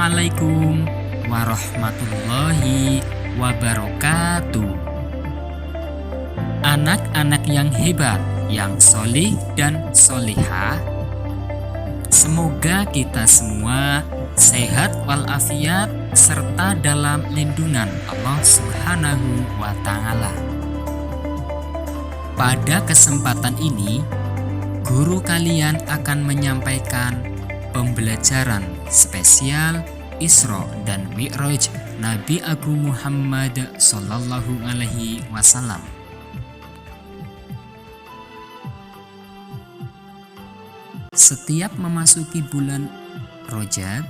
Assalamualaikum warahmatullahi wabarakatuh. Anak-anak yang hebat, yang solih dan solihah, semoga kita semua sehat walafiat serta dalam lindungan Allah Subhanahu wa Ta'ala. Pada kesempatan ini, guru kalian akan menyampaikan pembelajaran spesial Isra dan Mi'raj Nabi Agung Muhammad Sallallahu Alaihi Wasallam. Setiap memasuki bulan Rajab,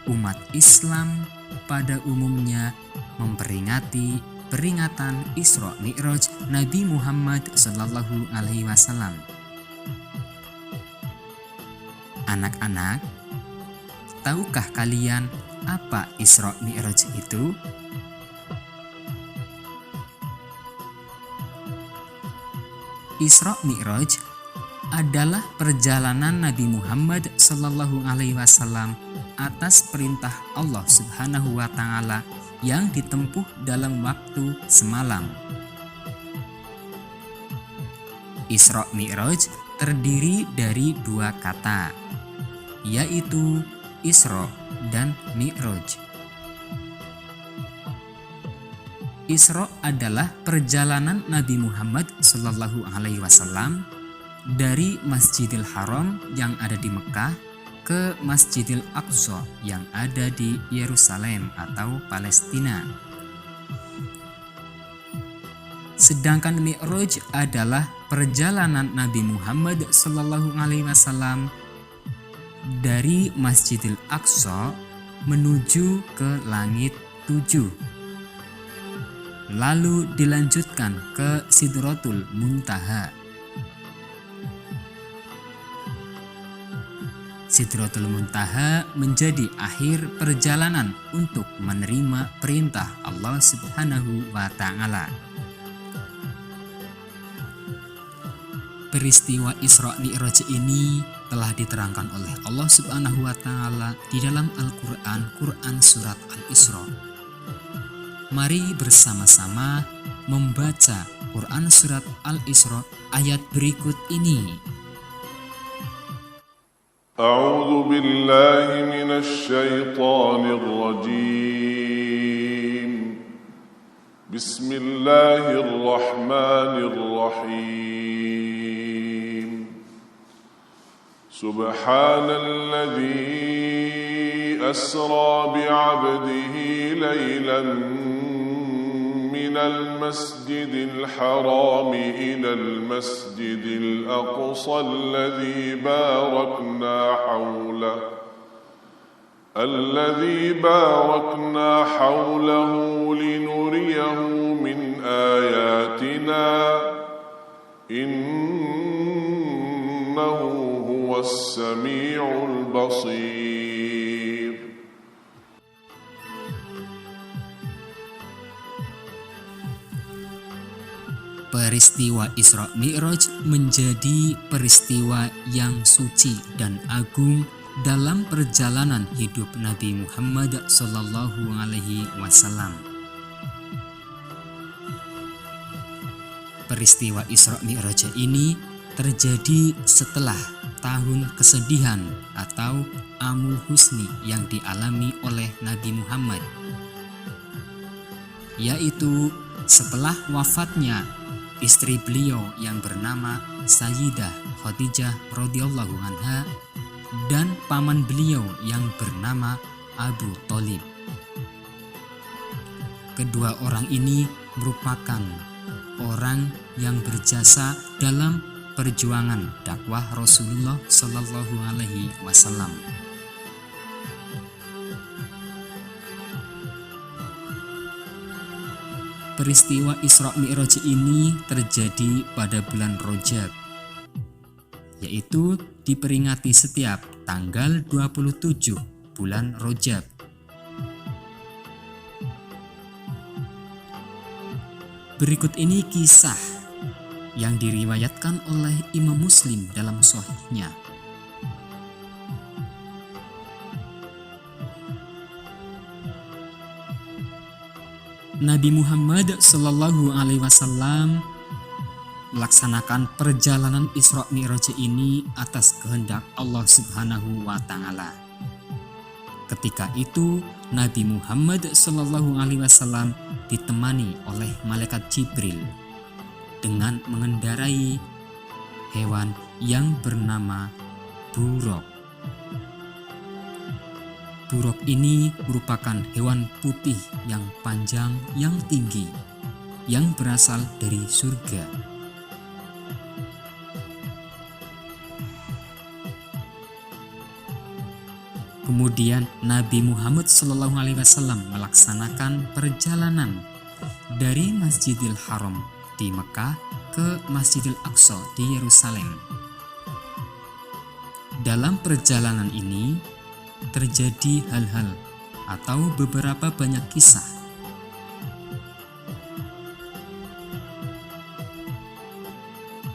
umat Islam pada umumnya memperingati peringatan Isra Mi'raj Nabi Muhammad Sallallahu Alaihi Wasallam. Anak-anak, tahukah kalian apa Isra Mi'raj itu? Isra Mi'raj adalah perjalanan Nabi Muhammad Sallallahu Alaihi Wasallam atas perintah Allah Subhanahu wa Ta'ala yang ditempuh dalam waktu semalam. Isra Mi'raj terdiri dari dua kata, yaitu Isra dan Mi'raj. Isra adalah perjalanan Nabi Muhammad Sallallahu Alaihi Wasallam dari Masjidil Haram yang ada di Mekah ke Masjidil Aqsa yang ada di Yerusalem atau Palestina. Sedangkan Mi'raj adalah perjalanan Nabi Muhammad Sallallahu Alaihi Wasallam dari Masjidil Aqsa menuju ke langit 7, lalu dilanjutkan ke Sidratul Muntaha. Sidratul Muntaha menjadi akhir perjalanan untuk menerima perintah Allah Subhanahu wa Ta'ala. Peristiwa Isra Mi'raj ini telah diterangkan oleh Allah Subhanahu wa Ta'ala di dalam Al-Quran, Quran Surat Al-Isra. Mari bersama-sama membaca Quran Surat Al-Isra ayat berikut ini. A'udzu billahi minasy syaithanir rajim. Bismillahirrahmanirrahim. Subhanalladzi asra bi'abdihi laylan minal masjidil haram ilal masjidil aqsa alladzi barakna hawlahu linuriyahu min ayatina innahu huwas sami'ul basir. Peristiwa Isra Mi'raj menjadi peristiwa yang suci dan agung dalam perjalanan hidup Nabi Muhammad Sallallahu Alaihi Wasallam. Peristiwa Isra Mi'raj ini terjadi setelah tahun kesedihan atau Amul Husni yang dialami oleh Nabi Muhammad, yaitu setelah wafatnya istri beliau yang bernama Sayyidah Khadijah radhiyallahu anha dan paman beliau yang bernama Abu Thalib. Kedua orang ini merupakan orang yang berjasa dalam perjuangan dakwah Rasulullah Sallallahu Alaihi Wasallam. Peristiwa Isra Mi'raj ini terjadi pada bulan Rajab, yaitu diperingati setiap tanggal 27 bulan Rajab. Berikut ini kisah yang diriwayatkan oleh Imam Muslim dalam Sahihnya. Nabi Muhammad Shallallahu Alaihi Wasallam melaksanakan perjalanan Isra Mi'raj ini atas kehendak Allah Subhanahu wa Ta'ala. Ketika itu Nabi Muhammad Shallallahu Alaihi Wasallam ditemani oleh malaikat Jibril dengan mengendarai hewan yang bernama buruk. Buruk ini merupakan hewan putih yang panjang, yang tinggi, yang berasal dari surga. Kemudian Nabi Muhammad SAW melaksanakan perjalanan dari Masjidil Haram di Mekah ke Masjidil Aqsa di Yerusalem. Dalam perjalanan ini terjadi hal-hal atau beberapa banyak kisah.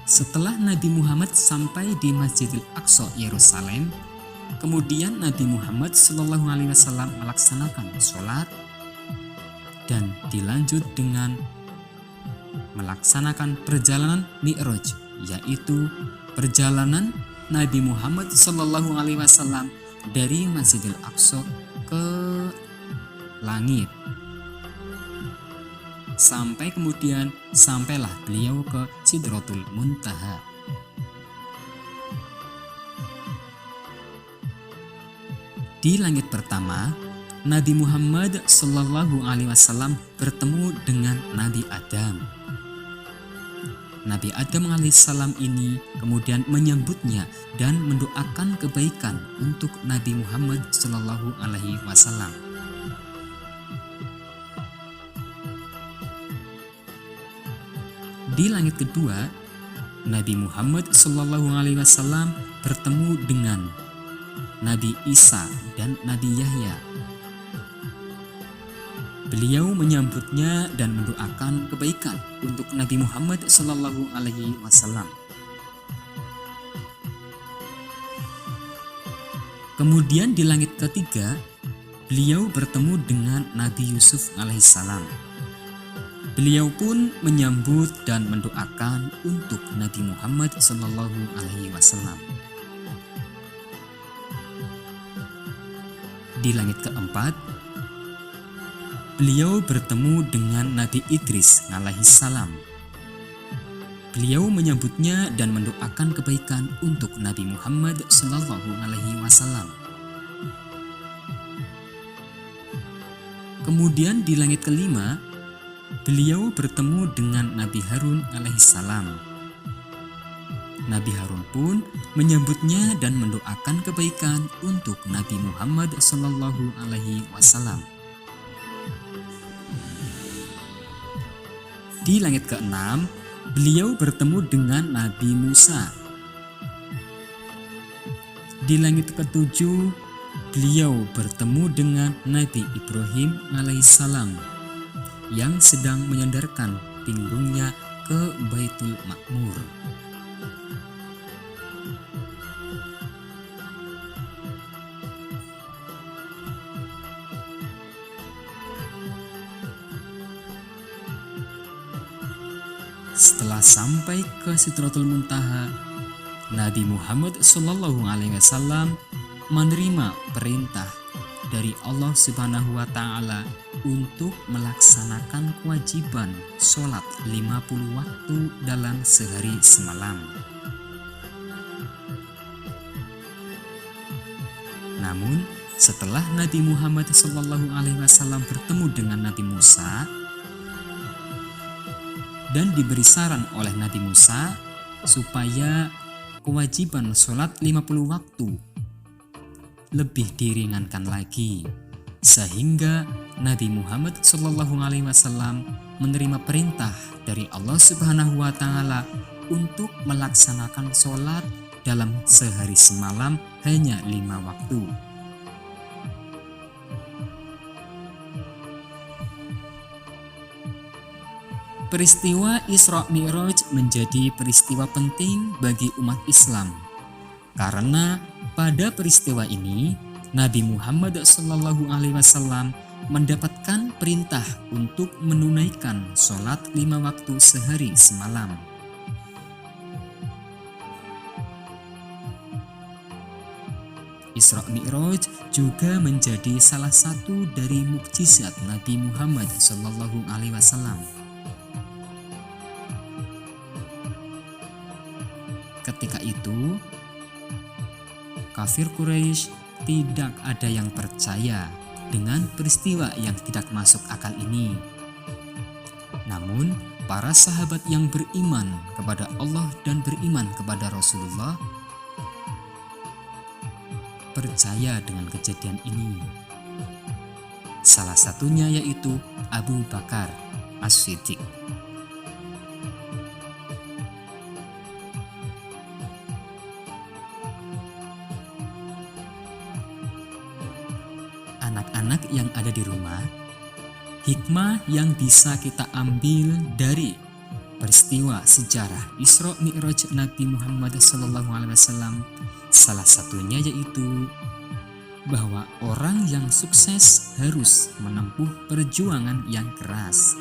Setelah Nabi Muhammad sampai di Masjidil Aqsa Yerusalem, kemudian Nabi Muhammad SAW melaksanakan sholat dan dilanjut dengan melaksanakan perjalanan Mi'raj, yaitu perjalanan Nabi Muhammad SAW dari Masjidil Aqsa ke langit. Sampai kemudian sampailah beliau ke Sidratul Muntaha. Di langit pertama, Nabi Muhammad SAW bertemu dengan Nabi Adam. Nabi Adam alaihissalam ini kemudian menyambutnya dan mendoakan kebaikan untuk Nabi Muhammad SAW. Di langit kedua, Nabi Muhammad SAW bertemu dengan Nabi Isa dan Nabi Yahya. Beliau menyambutnya dan mendoakan kebaikan untuk Nabi Muhammad SAW. Kemudian di langit ketiga, beliau bertemu dengan Nabi Yusuf alaihissalam. Beliau pun menyambut dan mendoakan untuk Nabi Muhammad SAW. Di langit keempat, beliau bertemu dengan Nabi Idris alaihissalam. Beliau menyambutnya dan mendoakan kebaikan untuk Nabi Muhammad SAW. Kemudian di langit kelima, beliau bertemu dengan Nabi Harun alaihissalam. Nabi Harun pun menyambutnya dan mendoakan kebaikan untuk Nabi Muhammad SAW. Di langit keenam, beliau bertemu dengan Nabi Musa. Di langit ketujuh, beliau bertemu dengan Nabi Ibrahim alaihissalam yang sedang menyandarkan pinggungnya ke Baitul Ma'mur. Setelah sampai ke Sidratul Muntaha, Nabi Muhammad SAW menerima perintah dari Allah Subhanahu wa Ta'ala untuk melaksanakan kewajiban sholat 50 waktu dalam sehari semalam. Namun, setelah Nabi Muhammad SAW bertemu dengan Nabi Musa dan diberi saran oleh Nabi Musa supaya kewajiban sholat 50 waktu lebih diringankan lagi, sehingga Nabi Muhammad SAW menerima perintah dari Allah Subhanahu wa Ta'ala untuk melaksanakan sholat dalam sehari semalam hanya 5 waktu. Peristiwa Isra Mi'raj menjadi peristiwa penting bagi umat Islam karena pada peristiwa ini Nabi Muhammad SAW mendapatkan perintah untuk menunaikan sholat 5 waktu sehari semalam. Isra Mi'raj juga menjadi salah satu dari mukjizat Nabi Muhammad SAW. Ketika itu, kafir Quraisy tidak ada yang percaya dengan peristiwa yang tidak masuk akal ini. Namun, para sahabat yang beriman kepada Allah dan beriman kepada Rasulullah percaya dengan kejadian ini. Salah satunya yaitu Abu Bakar As-Siddiq. Anak-anak yang ada di rumah, hikmah yang bisa kita ambil dari peristiwa sejarah Isra Mi'raj Nabi Muhammad SAW, salah satunya yaitu bahwa orang yang sukses harus menempuh perjuangan yang keras.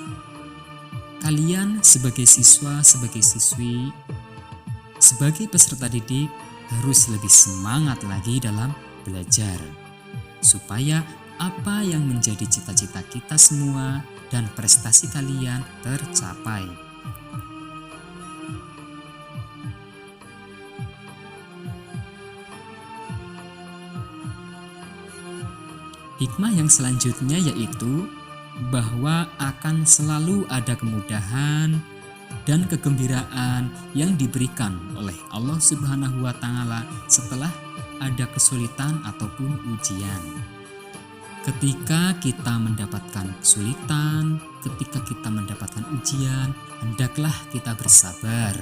Kalian sebagai siswa, sebagai siswi, sebagai peserta didik harus lebih semangat lagi dalam belajar, supaya apa yang menjadi cita-cita kita semua dan prestasi kalian tercapai. Hikmah yang selanjutnya yaitu bahwa akan selalu ada kemudahan dan kegembiraan yang diberikan oleh Allah Subhanahu wa Ta'ala setelah ada kesulitan ataupun ujian. Ketika kita mendapatkan kesulitan, ketika kita mendapatkan ujian, hendaklah kita bersabar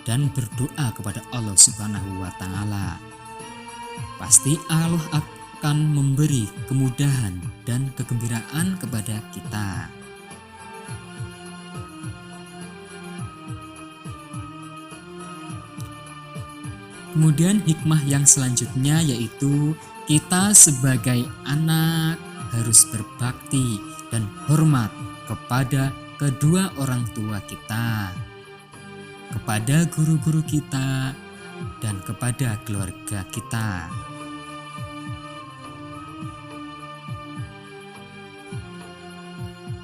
dan berdoa kepada Allah Subhanahu wa Ta'ala. Pasti Allah akan memberi kemudahan dan kegembiraan kepada kita. Kemudian hikmah yang selanjutnya yaitu kita sebagai anak harus berbakti dan hormat kepada kedua orang tua kita, kepada guru-guru kita, dan kepada keluarga kita.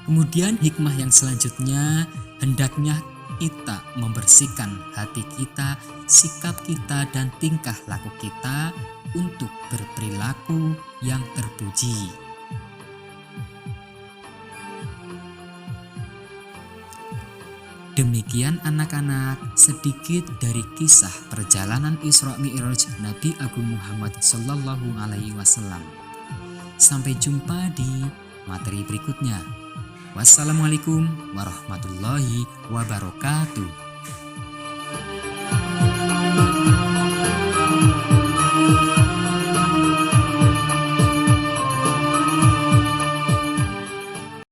Kemudian hikmah yang selanjutnya, hendaknya kita membersihkan hati kita, sikap kita, dan tingkah laku kita untuk berperilaku yang terpuji. Demikian anak-anak, sedikit dari kisah perjalanan Isra Mi'raj Nabi Agung Muhammad SAW. Sampai jumpa di materi berikutnya. Wassalamualaikum warahmatullahi wabarakatuh.